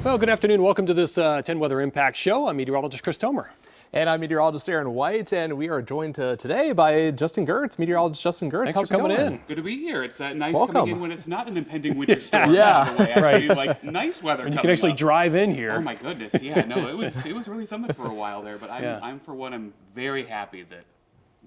Well, good afternoon. Welcome to this 10 Weather Impact Show. I'm meteorologist Chris Tomer. And I'm meteorologist Aaron White, and we are joined today by Justin Gehrts, meteorologist Justin Gehrts. Thanks for coming in. Good to be here. It's nice Welcome. coming in when it's not an impending winter storm. Yeah. By the way. Actually, like nice weather. And you can actually drive in here. Oh my goodness, yeah. No, it was really something for a while there. But I'm for one, I'm very happy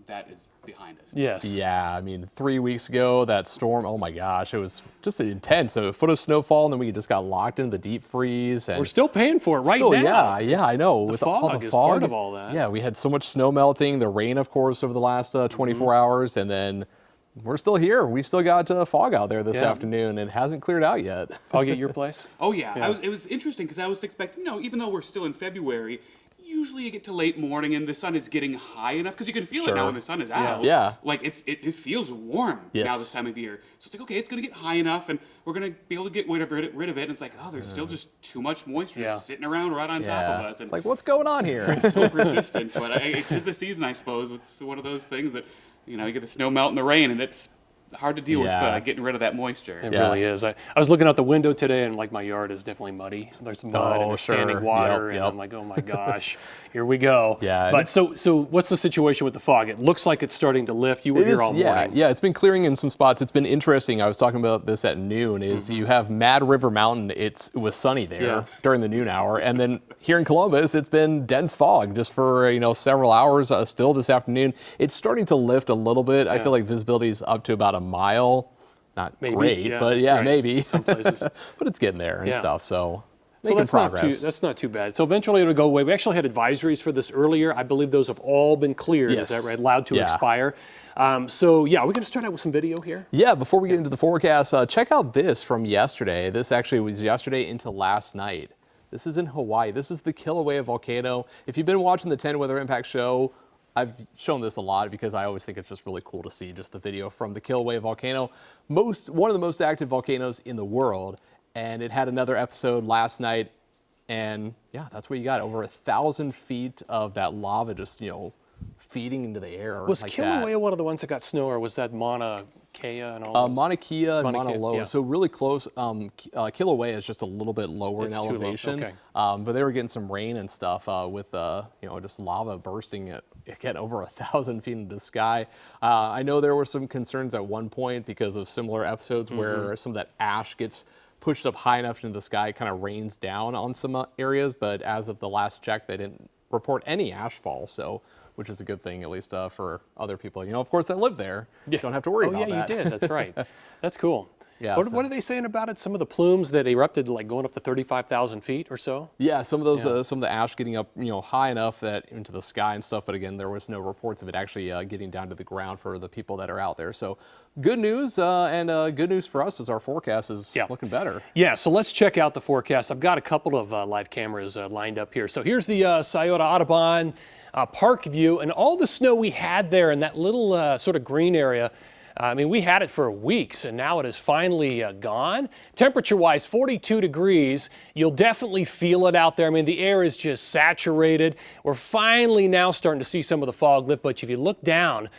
that is behind us. Yes. Yeah, I mean, 3 weeks ago, that storm, oh my gosh, it was just intense. A foot of snowfall, and then we just got locked into the deep freeze. And we're still paying for it right now. Yeah, I know. The fog is part of all that. Yeah, we had so much snow melting, the rain, of course, over the last 24 hours, and then we're still here. We still got fog out there this afternoon. It hasn't cleared out yet. Fog at your place? Oh yeah. It was interesting because I was expecting, even though we're still in February, usually you get to late morning and the sun is getting high enough because you can feel it now when the sun is out. Yeah. Like it feels warm now this time of the year. So it's like, okay, it's going to get high enough and we're going to be able to get rid of it. And it's like, oh, there's still just too much moisture sitting around right on top of us. And it's like, what's going on here? It's so persistent. But it's just the season, I suppose. It's one of those things that, you get the snow melt and the rain and it's hard to deal with getting rid of that moisture. It really is. I was looking out the window today, and like my yard is definitely muddy. There's mud and there's standing water, and I'm like, oh my gosh, here we go. Yeah. But so what's the situation with the fog? It looks like it's starting to lift. You were here all morning. Yeah, it's been clearing in some spots. It's been interesting. I was talking about this at noon. You have Mad River Mountain. It was sunny there during the noon hour, and then here in Columbus, it's been dense fog just for several hours. Still this afternoon, it's starting to lift a little bit. I feel like visibility is up to about a mile. Not great, but maybe. Some places. But it's getting there and stuff, so that's progress. That's not too bad. So eventually it'll go away. We actually had advisories for this earlier. I believe those have all been cleared. Yes. Is that right? Allowed to expire. We're going to start out with some video here. Yeah, before we get into the forecast, check out this from yesterday. This actually was yesterday into last night. This is in Hawaii. This is the Kilauea volcano. If you've been watching the 10 Weather Impact Show, I've shown this a lot because I always think it's just really cool to see just the video from the Kilauea volcano. One of the most active volcanoes in the world. And it had another episode last night. And yeah, that's what you got. Over 1,000 feet of that lava just, feeding into the air. Was like Kilauea one of the ones that got snow, or was that Mauna Kea and all those? Mauna Kea and Mauna Loa, so really close. Kilauea is just a little bit lower in elevation, but they were getting some rain and stuff with just lava bursting again over 1,000 feet into the sky. I know there were some concerns at one point because of similar episodes where some of that ash gets pushed up high enough into the sky, kind of rains down on some areas, but as of the last check, they didn't report any ash fall, which is a good thing, at least for other people, of course, that live there. You don't have to worry about that. Oh, yeah, you did. That's right. That's cool. Yeah. What are they saying about it? Some of the plumes that erupted, like going up to 35,000 feet or so? Yeah, some of those, some of the ash getting up, high enough that into the sky and stuff. But again, there was no reports of it actually getting down to the ground for the people that are out there. So good news, and good news for us is our forecast is looking better. Yeah, so let's check out the forecast. I've got a couple of live cameras lined up here. So here's the Scioto Audubon Park view, and all the snow we had there in that little sort of green area. I mean, we had it for weeks, and now it is finally gone. Temperature-wise, 42 degrees. You'll definitely feel it out there. I mean, the air is just saturated. We're finally now starting to see some of the fog lift, but if you look down,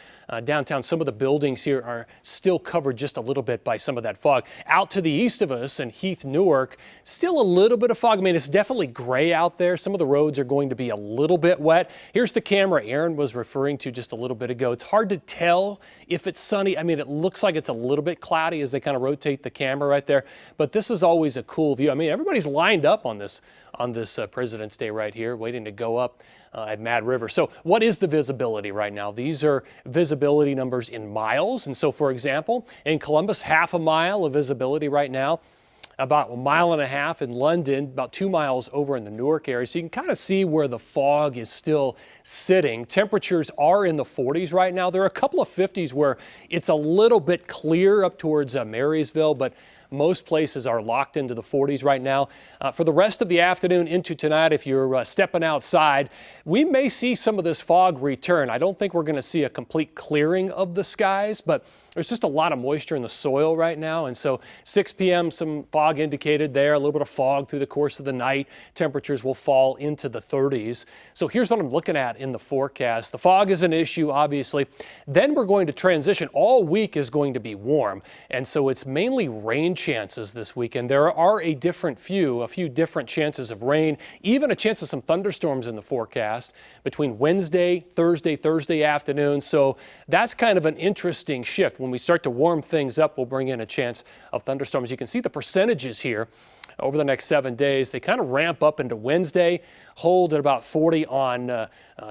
downtown, some of the buildings here are still covered just a little bit by some of that fog. Out to the east of us in Heath, Newark, still a little bit of fog. I mean, it's definitely gray out there. Some of the roads are going to be a little bit wet. Here's the camera Aaron was referring to just a little bit ago. It's hard to tell if it's sunny. I mean, it looks like it's a little bit cloudy as they kind of rotate the camera right there, but this is always a cool view. I mean, everybody's lined up on this President's Day right here, waiting to go up at Mad River. So what is the visibility right now? These are visibility numbers in miles. And so, for example, in Columbus, half a mile of visibility right now, about 1.5 miles in London, about 2 miles over in the Newark area. So you can kind of see where the fog is still sitting. Temperatures are in the 40s right now. There are a couple of 50s where it's a little bit clear up towards Marysville, but most places are locked into the 40s right now. For the rest of the afternoon into tonight, if you're stepping outside, we may see some of this fog return. I don't think we're going to see a complete clearing of the skies, but there's just a lot of moisture in the soil right now. And so 6 p.m., some fog indicated there, a little bit of fog through the course of the night. Temperatures will fall into the 30s. So here's what I'm looking at in the forecast. The fog is an issue, obviously. Then we're going to transition. All week is going to be warm. And so it's mainly rain chances this weekend. There are a few different chances of rain, even a chance of some thunderstorms in the forecast between Wednesday, Thursday afternoon. So that's kind of an interesting shift. When we start to warm things up, we'll bring in a chance of thunderstorms. You can see the percentages here over the next 7 days. They kind of ramp up into Wednesday, hold at about 40 on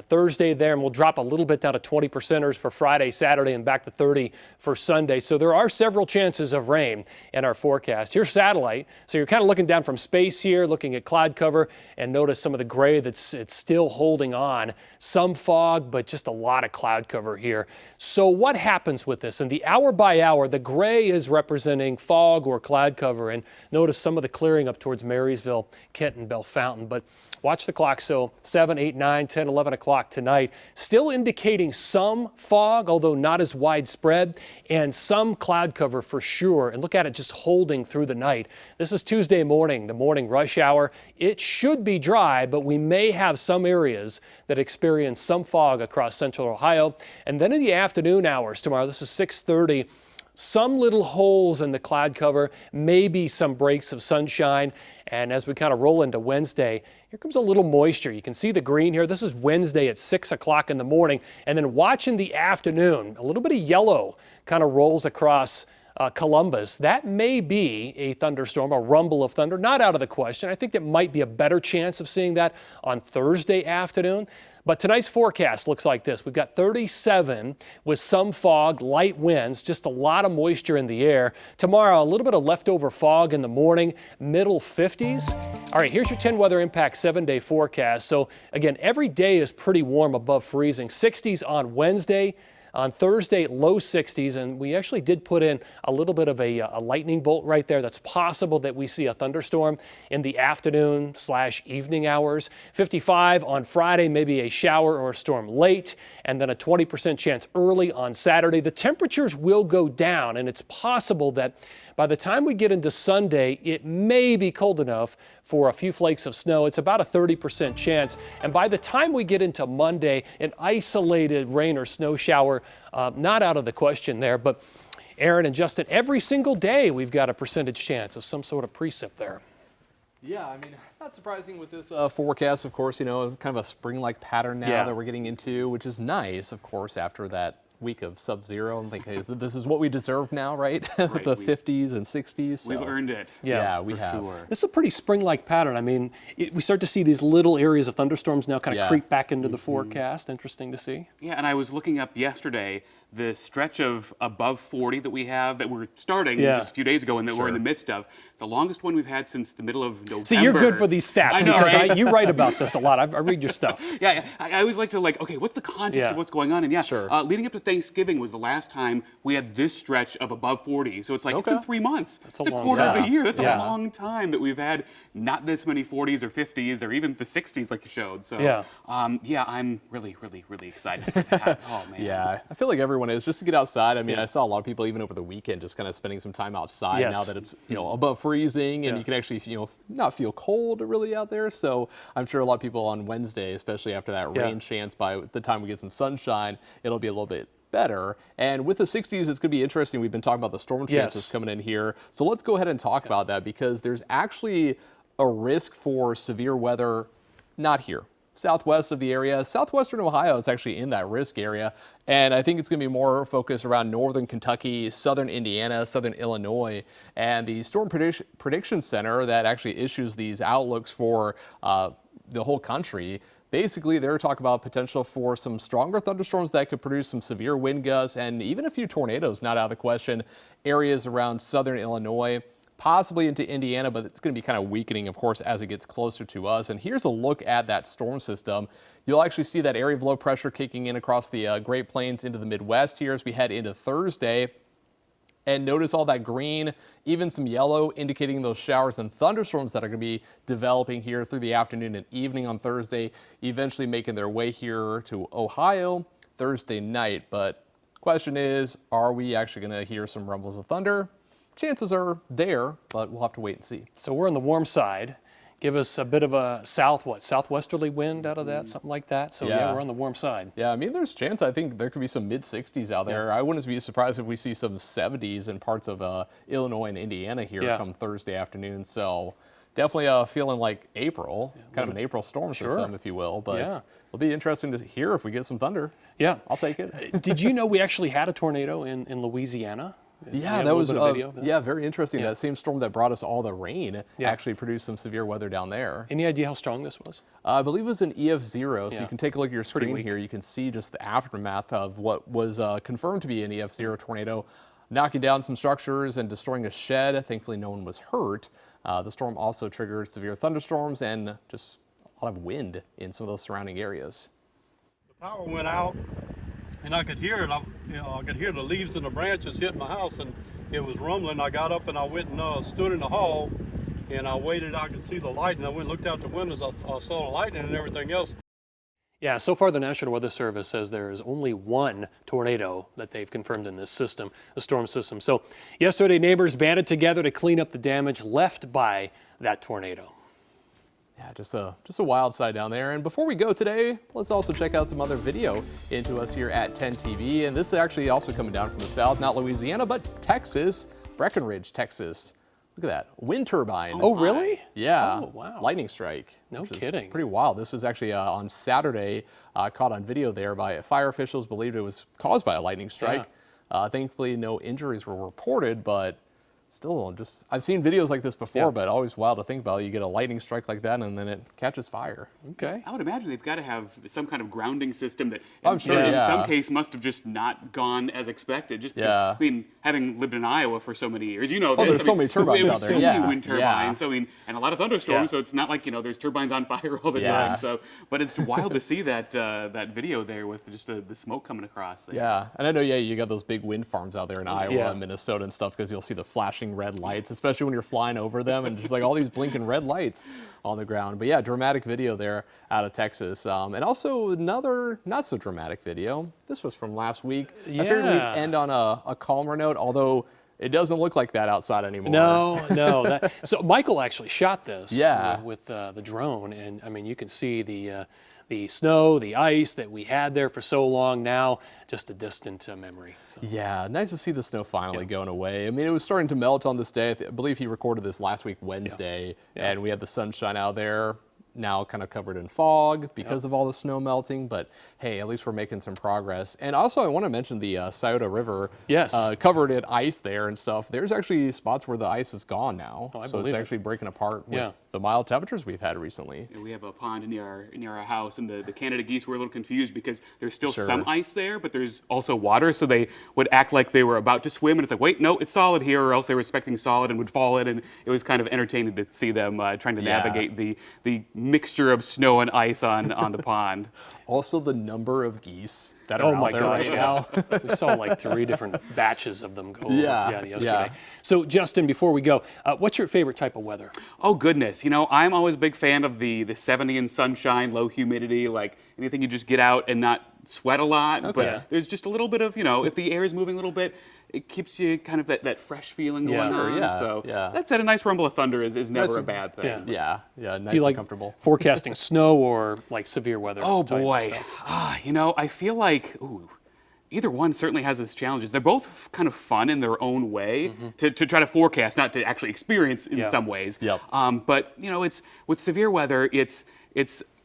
Thursday there, and we'll drop a little bit down to 20%ers for Friday, Saturday, and back to 30 for Sunday. So there are several chances of rain in our forecast. Here's satellite. So you're kind of looking down from space here, looking at cloud cover, and notice some of the gray it's still holding on. Some fog, but just a lot of cloud cover here. So what happens with this? And the hour by hour, the gray is representing fog or cloud cover, and notice some of the clearing up towards Marysville, Kenton, Bell Fountain. But watch the clock. So 7, 8, 9, 10, 11 o'clock tonight, still indicating some fog, although not as widespread, and some cloud cover for sure. And look at it just holding through the night. This is Tuesday morning, the morning rush hour. It should be dry, but we may have some areas that experience some fog across central Ohio. And then in the afternoon hours tomorrow, this is 6:30, some little holes in the cloud cover, maybe some breaks of sunshine. And as we kind of roll into Wednesday, here comes a little moisture. You can see the green here. This is Wednesday at 6 o'clock in the morning. And then watch in the afternoon, a little bit of yellow kind of rolls across Columbus. That may be a thunderstorm, a rumble of thunder, not out of the question. I think that might be a better chance of seeing that on Thursday afternoon. But tonight's forecast looks like this. We've got 37 with some fog, light winds, just a lot of moisture in the air. Tomorrow, a little bit of leftover fog in the morning, middle 50s. All right, here's your 10 weather impact 7-day forecast. So again, every day is pretty warm above freezing. 60s on Wednesday. On Thursday, low 60s, and we actually did put in a little bit of a lightning bolt right there. That's possible that we see a thunderstorm in the afternoon/evening hours. 55 on Friday, maybe a shower or a storm late, and then a 20% chance early on Saturday. The temperatures will go down, and it's possible that by the time we get into Sunday, it may be cold enough for a few flakes of snow. It's about a 30% chance. And by the time we get into Monday, an isolated rain or snow shower, not out of the question there. But Aaron and Justin, every single day we've got a percentage chance of some sort of precip there. Yeah, I mean, not surprising with this forecast, of course, you know, kind of a spring-like pattern now that we're getting into, which is nice, of course, after that week of sub-zero. I'm thinking, this is what we deserve now, right? The 50s and 60s. So. We've earned it. Yeah, we have. Sure. This is a pretty spring-like pattern. I mean, we start to see these little areas of thunderstorms now kind of creep back into the forecast. Interesting to see. Yeah, and I was looking up yesterday the stretch of above 40 that we have, that we're starting just a few days ago and that we're in the midst of. The longest one we've had since the middle of November. See, you're good for these stats. I know, because right? you write about this a lot. I read your stuff. Yeah, I always like to okay, what's the context of what's going on? And leading up to Thanksgiving was the last time we had this stretch of above 40. So it's like, it's been 3 months. That's it's a quarter of the year. That's a long time that we've had not this many 40s or 50s or even the 60s like you showed. So I'm really, really, really excited for that. Oh, man. Yeah, I feel like everyone is, just to get outside. I mean, I saw a lot of people even over the weekend just kind of spending some time outside now that it's, above freezing and you can actually, not feel cold really out there. So I'm sure a lot of people on Wednesday, especially after that rain chance, by the time we get some sunshine, it'll be a little bit better. And with the 60s, it's going to be interesting. We've been talking about the storm chances coming in here. So let's go ahead and talk about that, because there's actually a risk for severe weather not here. Southwest of the area. Southwestern Ohio is actually in that risk area. And I think it's going to be more focused around northern Kentucky, southern Indiana, southern Illinois. And the Storm Prediction Center that actually issues these outlooks for the whole country, basically they're talking about potential for some stronger thunderstorms that could produce some severe wind gusts and even a few tornadoes, not out of the question. Areas around southern Illinois, possibly into Indiana, but it's going to be kind of weakening, of course, as it gets closer to us. And here's a look at that storm system. You'll actually see that area of low pressure kicking in across the Great Plains into the Midwest here as we head into Thursday. And notice all that green, even some yellow, indicating those showers and thunderstorms that are going to be developing here through the afternoon and evening on Thursday, eventually making their way here to Ohio Thursday night. But of Question is, are we actually going to hear some rumbles of thunder? Chances are there, but we'll have to wait and see. So we're on the warm side. Give us a bit of a southwesterly wind out of that, something like that. So yeah, we're on the warm side. Yeah, I mean, there's a chance. I think there could be some mid-60s out there. I wouldn't be surprised if we see some 70s in parts of Illinois and Indiana here come Thursday afternoon. So definitely feeling like April, kind of an April storm system, if you will. But it'll be interesting to hear if we get some thunder. Yeah, I'll take it. Did you know we actually had a tornado in Louisiana? Yeah, that was very interesting. That same storm that brought us all the rain actually produced some severe weather down there. Any idea how strong this was? I believe it was an EF0, so you can take a look at your screen here. You can see just the aftermath of what was confirmed to be an EF0 tornado, knocking down some structures and destroying a shed. Thankfully, no one was hurt. The storm also triggered severe thunderstorms and just a lot of wind in some of those surrounding areas. The power went out, and I could hear it. I could hear the leaves and the branches hitting my house, and it was rumbling. I got up and I went and stood in the hall, and I waited. I could see the lightning. I went and looked out the windows. I saw the lightning and everything else. Yeah, so far the National Weather Service says there is only one tornado that they've confirmed in this system, the storm system. So yesterday, neighbors banded together to clean up the damage left by that tornado. Yeah, just a wild side down there. And before we go today, let's also check out some other video into us here at 10 TV. And this is actually also coming down from the south, not Louisiana, but Texas, Breckenridge, Texas. Look at that, wind turbine. Oh, really? Yeah. Oh, wow. Lightning strike. No kidding. Pretty wild. This was actually on Saturday, caught on video there by fire officials. Believed it was caused by a lightning strike. Thankfully, no injuries were reported, but still, I've seen videos like this before, but always wild to think about. You get a lightning strike like that, and then it catches fire. Okay. I would imagine they've got to have some kind of grounding system that, I'm sure, in some case, must have just not gone as expected. Just because, I mean, having lived in Iowa for so many years, you know this. There's so many turbines out there. So many wind turbines. So, I mean, and a lot of thunderstorms. So it's not like, there's turbines on fire all the time. So, but it's wild to see that that video there with just the smoke coming across there. Yeah, and I know, you got those big wind farms out there in Iowa and Minnesota and stuff, because you'll see the flashing red lights, especially when you're flying over them, and just like all these blinking red lights on the ground. But yeah, dramatic video there out of Texas. And also another not so dramatic video. This was from last week. I figured we'd end on a calmer note, although it doesn't look like that outside anymore. No. So Michael actually shot this with the drone, and I mean, you can see the snow, the ice that we had there for so long, now just a distant memory. So. Yeah, nice to see the snow finally going away. I mean, it was starting to melt on this day. I believe he recorded this last week, Wednesday, and we had the sunshine out there. Now kind of covered in fog because of all the snow melting, but hey, at least we're making some progress. And also I want to mention the Scioto River, covered in ice there and stuff. There's actually spots where the ice is gone now, so it's actually breaking apart with the mild temperatures we've had recently. We have a pond near our house, and the Canada geese were a little confused because there's still some ice there, but there's also water, so they would act like they were about to swim, and it's like, wait, no, it's solid here, or else they were expecting solid and would fall in, and it was kind of entertaining to see them trying to navigate the mixture of snow and ice on the pond. Also, the number of geese that are out there right now. We saw like 3 different batches of them go over yesterday. So, Justin, before we go, what's your favorite type of weather? Oh, goodness. I'm always a big fan of the 70 and sunshine, low humidity, like anything you just get out and not sweat a lot. But there's just a little bit of, if the air is moving a little bit, it keeps you kind of that fresh feeling going on. So that said, a nice rumble of thunder is never a bad thing. Yeah, nice Do you like and comfortable. Forecasting snow or like severe weather? Oh, type boy. stuff? I feel like, either one certainly has its challenges. They're both kind of fun in their own way to try to forecast, not to actually experience in some ways. But, it's with severe weather, it's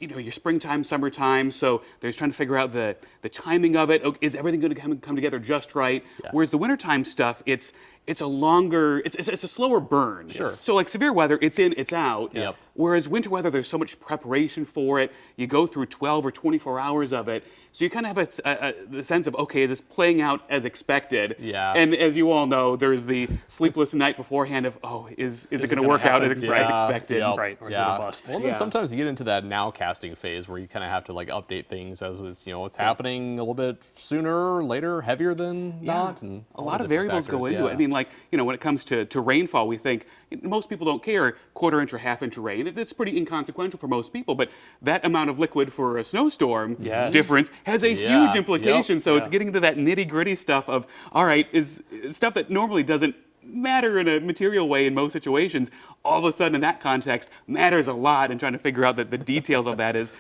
your springtime, summertime, so there's trying to figure out the timing of it. Is everything going to come together just right? Whereas the wintertime stuff, it's a longer, it's a slower burn. So like severe weather, it's in, it's out. Whereas winter weather, there's so much preparation for it. You go through 12 or 24 hours of it. So you kind of have the sense of, okay, is this playing out as expected? And as you all know, there's the sleepless night beforehand of, is it going to work out as expected? Right, or is it a bust? Well, then sometimes you get into that nowcasting phase where you kind of have to like update things as it's, it's happening a little bit sooner, later, heavier than not. And a lot of variables go into it. I mean, like, when it comes to rainfall, we think most people don't care, quarter-inch or half-inch of rain. It's pretty inconsequential for most people, but that amount of liquid for a snowstorm difference has a huge implication. So it's getting into that nitty-gritty stuff of, all right, is stuff that normally doesn't matter in a material way in most situations, all of a sudden in that context matters a lot, and trying to figure out the details of that is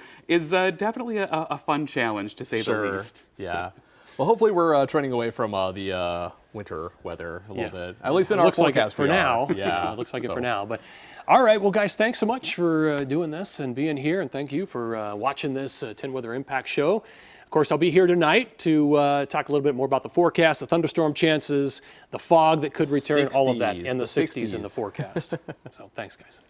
definitely a fun challenge, to say the least. Yeah. Well, hopefully we're trending away from the winter weather a little bit, at least in our forecast for now. Yeah, it looks like it for now. But all right, well, guys, thanks so much for doing this and being here, and thank you for watching this 10 Weather Impact show. Of course, I'll be here tonight to talk a little bit more about the forecast, the thunderstorm chances, the fog that could return, all of that, and the 60s in the forecast. So thanks, guys.